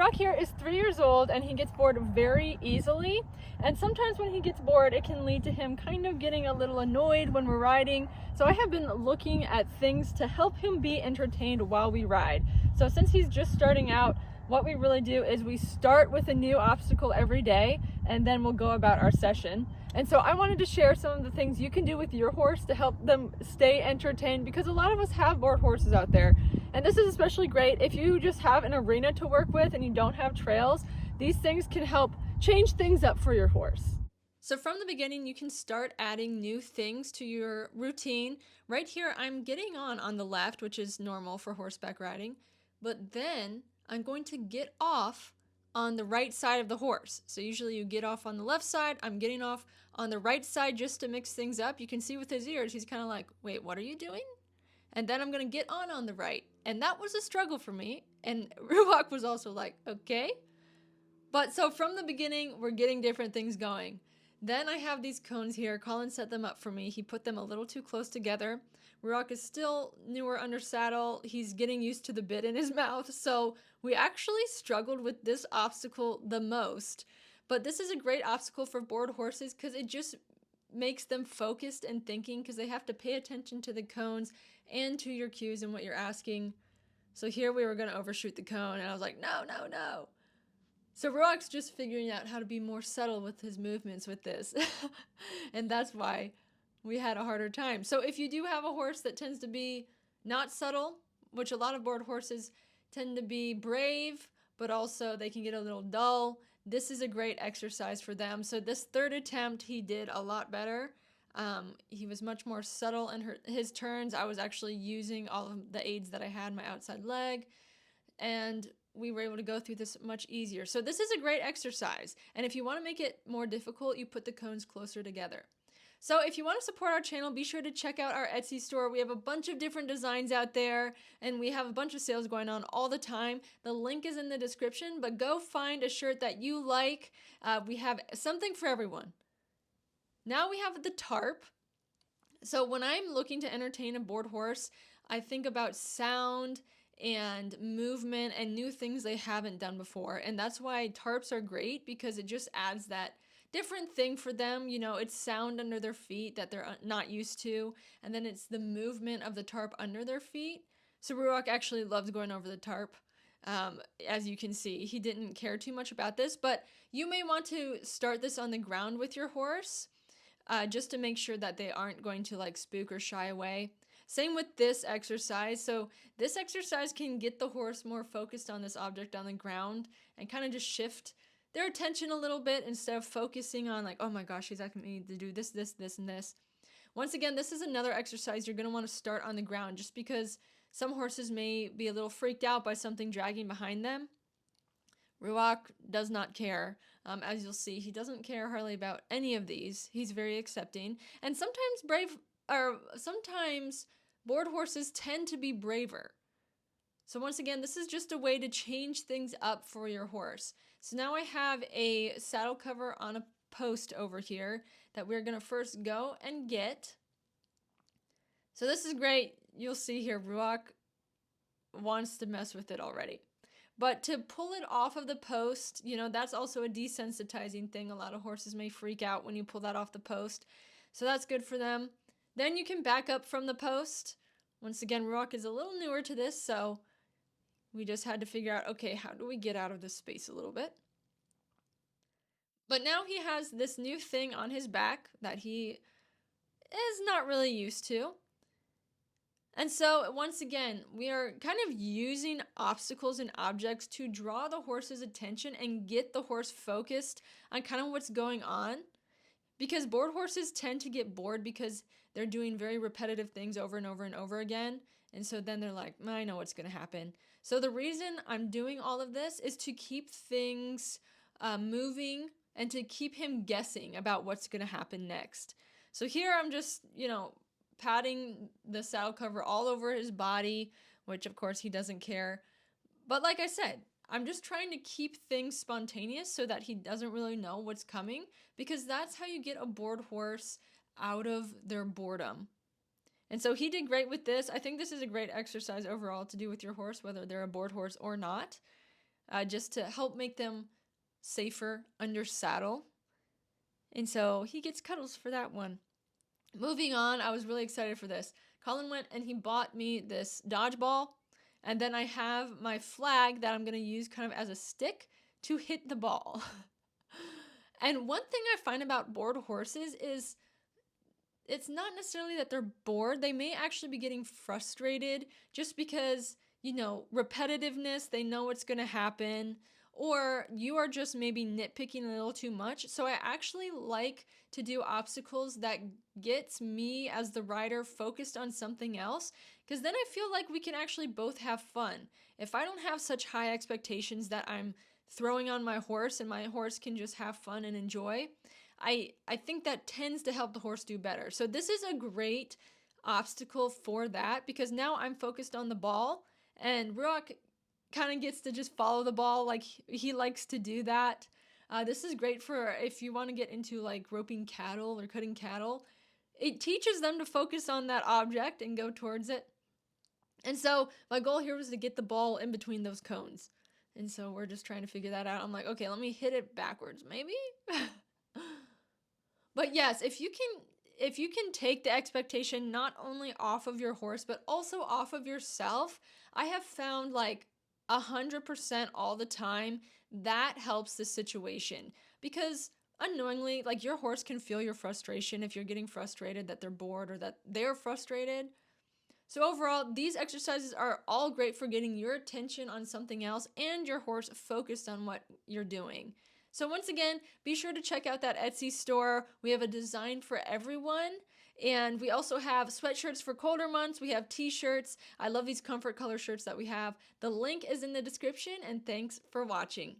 Ruach here is 3 years old and he gets bored very easily. And sometimes when he gets bored, it can lead to him kind of getting a little annoyed when we're riding. So I have been looking at things to help him be entertained while we ride. So since he's just starting out, what we really do is we start with a new obstacle every day and then we'll go about our session. And so I wanted to share some of the things you can do with your horse to help them stay entertained, because a lot of us have bored horses out there. And this is especially great if you just have an arena to work with and you don't have trails. These things can help change things up for your horse. So from the beginning, you can start adding new things to your routine. Right here, I'm getting on the left, which is normal for horseback riding. But then I'm going to get off on the right side of the horse. So usually you get off on the left side. I'm getting off on the right side just to mix things up. You can see with his ears, he's kind of like, wait, what are you doing? And then I'm going to get on the right. And that was a struggle for me. And Ruach was also like, okay. But so from the beginning, we're getting different things going. Then I have these cones here. Colin set them up for me. He put them a little too close together. Ruach is still newer under saddle. He's getting used to the bit in his mouth. So we actually struggled with this obstacle the most. But this is a great obstacle for bored horses because it just makes them focused and thinking, because they have to pay attention to the cones and to your cues and what you're asking. So here we were going to overshoot the cone and I was like, no, no, no. So Ruach's just figuring out how to be more subtle with his movements with this. And that's why we had a harder time. So if you do have a horse that tends to be not subtle, which a lot of bored horses tend to be brave, but also they can get a little dull, this is a great exercise for them. So this third attempt, he did a lot better. He was much more subtle in his turns. I was actually using all of the aids that I had, my outside leg, and we were able to go through this much easier. So this is a great exercise. And if you want to make it more difficult, you put the cones closer together. So if you want to support our channel, be sure to check out our Etsy store. We have a bunch of different designs out there, and we have a bunch of sales going on all the time. The link is in the description, but go find a shirt that you like. We have something for everyone. Now we have the tarp. So when I'm looking to entertain a bored horse, I think about sound and movement and new things they haven't done before. And that's why tarps are great, because it just adds that different thing for them. You know, it's sound under their feet that they're not used to, and then it's the movement of the tarp under their feet. So Ruach actually loves going over the tarp. As you can see, he didn't care too much about this, but you may want to start this on the ground with your horse, just to make sure that they aren't going to like spook or shy away. Same with this exercise. So this exercise can get the horse more focused on this object on the ground and kind of just shift their attention a little bit instead of focusing on like, oh my gosh, he's asking me to do this, this, this, and this. Once again, this is another exercise you're going to want to start on the ground, just because some horses may be a little freaked out by something dragging behind them. Ruach does not care. As you'll see, he doesn't care hardly about any of these. He's very accepting. And sometimes bored horses tend to be braver. So once again, this is just a way to change things up for your horse. So now I have a saddle cover on a post over here that we're going to first go and get. So this is great. You'll see here, Ruach wants to mess with it already. But to pull it off of the post, you know, that's also a desensitizing thing. A lot of horses may freak out when you pull that off the post. So that's good for them. Then you can back up from the post. Once again, Ruach is a little newer to this, so we just had to figure out, okay, how do we get out of this space a little bit? But now he has this new thing on his back that he is not really used to. And so once again, we are kind of using obstacles and objects to draw the horse's attention and get the horse focused on kind of what's going on. Because bored horses tend to get bored because they're doing very repetitive things over and over and over again. And so then they're like, I know what's going to happen. So the reason I'm doing all of this is to keep things moving and to keep him guessing about what's going to happen next. So here I'm just, patting the saddle cover all over his body, which of course he doesn't care. But like I said, I'm just trying to keep things spontaneous so that he doesn't really know what's coming, because that's how you get a bored horse out of their boredom. And so he did great with this. I think this is a great exercise overall to do with your horse, whether they're a bored horse or not. just to help make them safer under saddle. And so he gets cuddles for that one. Moving on, I was really excited for this. Colin went and he bought me this dodgeball, and then I have my flag that I'm going to use kind of as a stick to hit the ball. And one thing I find about bored horses is it's not necessarily that they're bored. They may actually be getting frustrated just because, repetitiveness, they know what's going to happen, or you are just maybe nitpicking a little too much. So I actually like to do obstacles that gets me as the rider focused on something else, because then I feel like we can actually both have fun. If I don't have such high expectations that I'm throwing on my horse and my horse can just have fun and enjoy, I think that tends to help the horse do better. So this is a great obstacle for that, because now I'm focused on the ball and Ruach kind of gets to just follow the ball like he likes to do that. This is great for if you want to get into like roping cattle or cutting cattle. It teaches them to focus on that object and go towards it. And so my goal here was to get the ball in between those cones. And so we're just trying to figure that out. I'm like, okay, let me hit it backwards, maybe? But yes, if you can take the expectation not only off of your horse, but also off of yourself, I have found like 100% all the time that helps the situation. Because unknowingly, like your horse can feel your frustration if you're getting frustrated, that they're bored or that they're frustrated. So overall, these exercises are all great for getting your attention on something else and your horse focused on what you're doing. So once again, be sure to check out that Etsy store. We have a design for everyone. And we also have sweatshirts for colder months. We have t-shirts. I love these comfort color shirts that we have. The link is in the description, and thanks for watching.